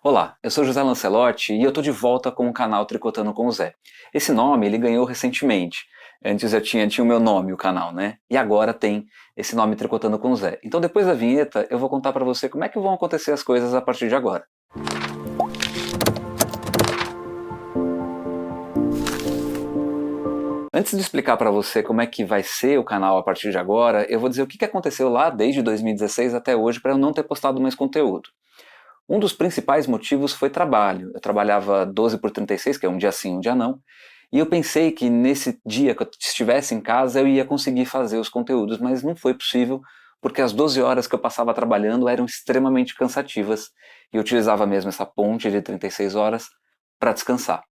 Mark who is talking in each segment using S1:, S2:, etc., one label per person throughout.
S1: Olá, eu sou José Lancelotti e eu tô de volta com o canal Tricotando com o Zé. Esse nome ele ganhou recentemente. Antes eu tinha o meu nome, o canal, né? E agora tem esse nome Tricotando com o Zé. Então depois da vinheta eu vou contar pra você como é que vão acontecer as coisas a partir de agora. Antes de explicar pra você como é que vai ser o canal a partir de agora, eu vou dizer o que aconteceu lá desde 2016 até hoje para eu não ter postado mais conteúdo. Um dos principais motivos foi trabalho. Eu trabalhava 12 por 36, que é um dia sim, um dia não, e eu pensei que nesse dia que eu estivesse em casa eu ia conseguir fazer os conteúdos, mas não foi possível, porque as 12 horas que eu passava trabalhando eram extremamente cansativas, e eu utilizava mesmo essa ponte de 36 horas para descansar.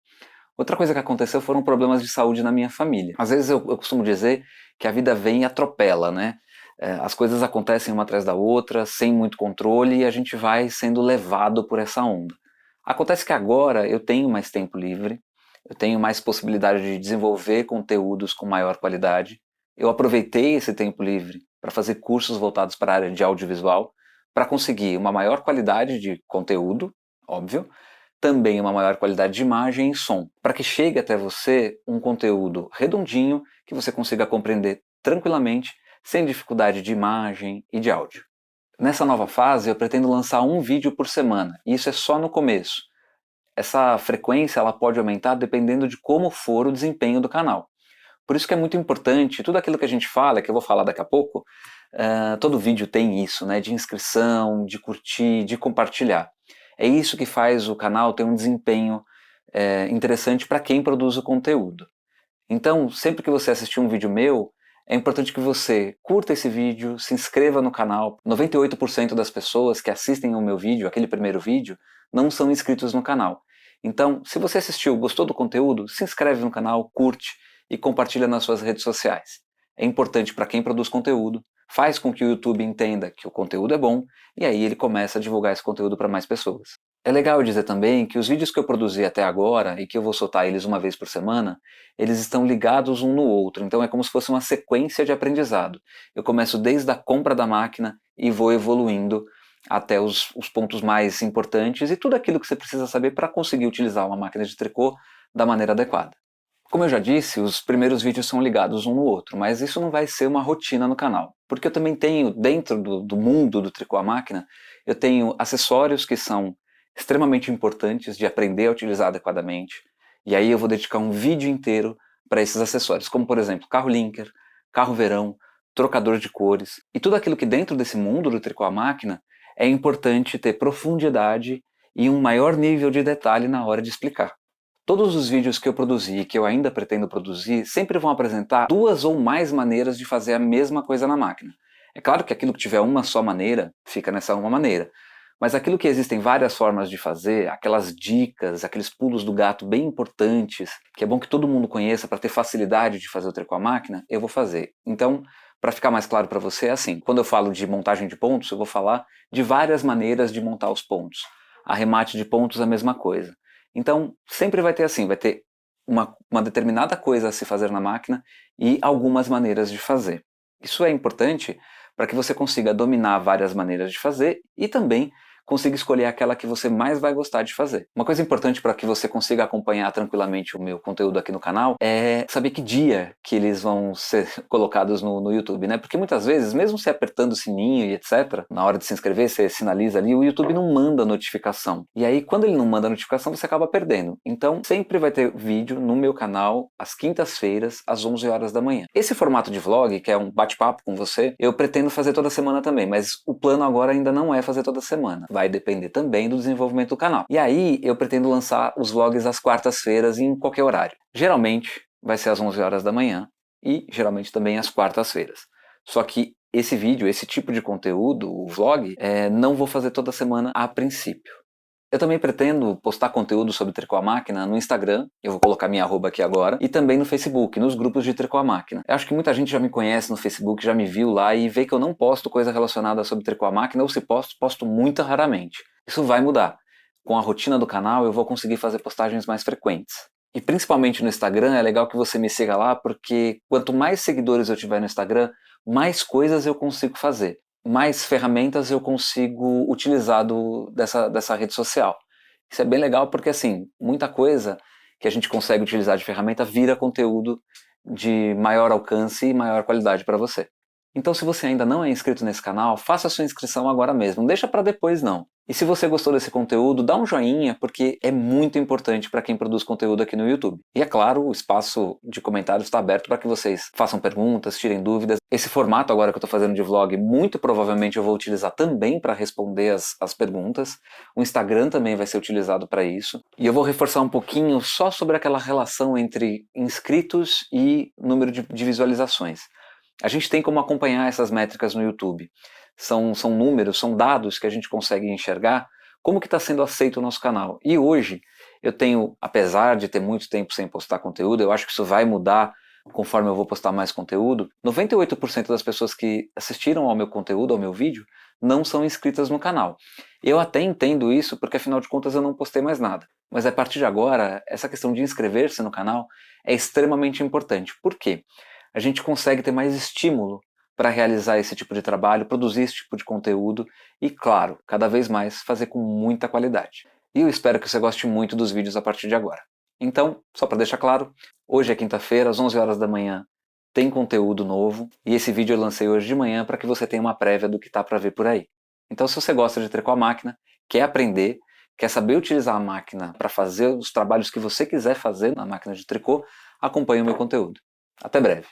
S1: Outra coisa que aconteceu foram problemas de saúde na minha família. Às vezes eu costumo dizer que a vida vem e atropela, né? As coisas acontecem uma atrás da outra, sem muito controle, e a gente vai sendo levado por essa onda. Acontece que agora eu tenho mais tempo livre, eu tenho mais possibilidade de desenvolver conteúdos com maior qualidade. Eu aproveitei esse tempo livre para fazer cursos voltados para a área de audiovisual, para conseguir uma maior qualidade de conteúdo, óbvio, também uma maior qualidade de imagem e som, para que chegue até você um conteúdo redondinho que você consiga compreender tranquilamente, sem dificuldade de imagem e de áudio. Nessa nova fase eu pretendo lançar um vídeo por semana, e isso é só no começo. Essa frequência ela pode aumentar dependendo de como for o desempenho do canal. Por isso que é muito importante, tudo aquilo que a gente fala, que eu vou falar daqui a pouco, todo vídeo tem isso, né, de inscrição, de curtir, de compartilhar. É isso que faz o canal ter um desempenho interessante para quem produz o conteúdo. Então, sempre que você assistir um vídeo meu, é importante que você curta esse vídeo, se inscreva no canal. 98% das pessoas que assistem ao meu vídeo, aquele primeiro vídeo, não são inscritos no canal. Então, se você assistiu, gostou do conteúdo, se inscreve no canal, curte e compartilha nas suas redes sociais. É importante para quem produz conteúdo, faz com que o YouTube entenda que o conteúdo é bom e aí ele começa a divulgar esse conteúdo para mais pessoas. É legal dizer também que os vídeos que eu produzi até agora e que eu vou soltar eles uma vez por semana, eles estão ligados um no outro, então é como se fosse uma sequência de aprendizado. Eu começo desde a compra da máquina e vou evoluindo até os pontos mais importantes e tudo aquilo que você precisa saber para conseguir utilizar uma máquina de tricô da maneira adequada. Como eu já disse, os primeiros vídeos são ligados um no outro, mas isso não vai ser uma rotina no canal, porque eu também tenho, dentro do mundo do tricô à máquina, eu tenho acessórios que são extremamente importantes de aprender a utilizar adequadamente, e aí eu vou dedicar um vídeo inteiro para esses acessórios, como por exemplo, carro linker, carro verão, trocador de cores, e tudo aquilo que dentro desse mundo do tricô à máquina é importante ter profundidade e um maior nível de detalhe na hora de explicar. Todos os vídeos que eu produzi e que eu ainda pretendo produzir sempre vão apresentar duas ou mais maneiras de fazer a mesma coisa na máquina. É claro que aquilo que tiver uma só maneira, fica nessa uma maneira. Mas aquilo que existem várias formas de fazer, aquelas dicas, aqueles pulos do gato bem importantes, que é bom que todo mundo conheça para ter facilidade de fazer o tricô à máquina, eu vou fazer. Então, para ficar mais claro para você, é assim, quando eu falo de montagem de pontos, eu vou falar de várias maneiras de montar os pontos. Arremate de pontos, a mesma coisa. Então, sempre vai ter assim, vai ter uma determinada coisa a se fazer na máquina e algumas maneiras de fazer. Isso é importante para que você consiga dominar várias maneiras de fazer e também consiga escolher aquela que você mais vai gostar de fazer. Uma coisa importante para que você consiga acompanhar tranquilamente o meu conteúdo aqui no canal é saber que dia que eles vão ser colocados no YouTube, né? Porque muitas vezes, mesmo você apertando o sininho e etc, na hora de se inscrever, você sinaliza ali, o YouTube não manda notificação. E aí, quando ele não manda notificação, você acaba perdendo. Então, sempre vai ter vídeo no meu canal, às quintas-feiras, às 11 horas da manhã. Esse formato de vlog, que é um bate-papo com você, eu pretendo fazer toda semana também, mas o plano agora ainda não é fazer toda semana. Vai depender também do desenvolvimento do canal. E aí eu pretendo lançar os vlogs às quartas-feiras em qualquer horário. Geralmente vai ser às 11 horas da manhã e geralmente também às quartas-feiras. Só que esse vídeo, esse tipo de conteúdo, o vlog, não vou fazer toda semana a princípio. Eu também pretendo postar conteúdo sobre tricô à máquina no Instagram, eu vou colocar minha arroba aqui agora, e também no Facebook, nos grupos de tricô à máquina. Eu acho que muita gente já me conhece no Facebook, já me viu lá e vê que eu não posto coisa relacionada sobre tricô à máquina, ou se posto, posto muito raramente. Isso vai mudar. Com a rotina do canal eu vou conseguir fazer postagens mais frequentes. E principalmente no Instagram é legal que você me siga lá, porque quanto mais seguidores eu tiver no Instagram, mais coisas eu consigo fazer, mais ferramentas eu consigo utilizar dessa rede social. Isso é bem legal porque, assim, muita coisa que a gente consegue utilizar de ferramenta vira conteúdo de maior alcance e maior qualidade para você. Então, se você ainda não é inscrito nesse canal, faça a sua inscrição agora mesmo, não deixa para depois não. E se você gostou desse conteúdo, dá um joinha, porque é muito importante para quem produz conteúdo aqui no YouTube. E é claro, o espaço de comentários está aberto para que vocês façam perguntas, tirem dúvidas. Esse formato agora que eu estou fazendo de vlog, muito provavelmente eu vou utilizar também para responder as perguntas. O Instagram também vai ser utilizado para isso. E eu vou reforçar um pouquinho só sobre aquela relação entre inscritos e número de visualizações. A gente tem como acompanhar essas métricas no YouTube. São números, são dados que a gente consegue enxergar como que está sendo aceito o nosso canal. E hoje eu tenho, apesar de ter muito tempo sem postar conteúdo, eu acho que isso vai mudar conforme eu vou postar mais conteúdo. 98% das pessoas que assistiram ao meu conteúdo, ao meu vídeo, não são inscritas no canal. Eu até entendo isso porque afinal de contas eu não postei mais nada. Mas a partir de agora, essa questão de inscrever-se no canal é extremamente importante. Por quê? A gente consegue ter mais estímulo para realizar esse tipo de trabalho, produzir esse tipo de conteúdo e, claro, cada vez mais fazer com muita qualidade. E eu espero que você goste muito dos vídeos a partir de agora. Então, só para deixar claro, hoje é quinta-feira, às 11 horas da manhã, tem conteúdo novo e esse vídeo eu lancei hoje de manhã para que você tenha uma prévia do que está para ver por aí. Então, se você gosta de tricô à máquina, quer aprender, quer saber utilizar a máquina para fazer os trabalhos que você quiser fazer na máquina de tricô, acompanhe o meu conteúdo. Até breve!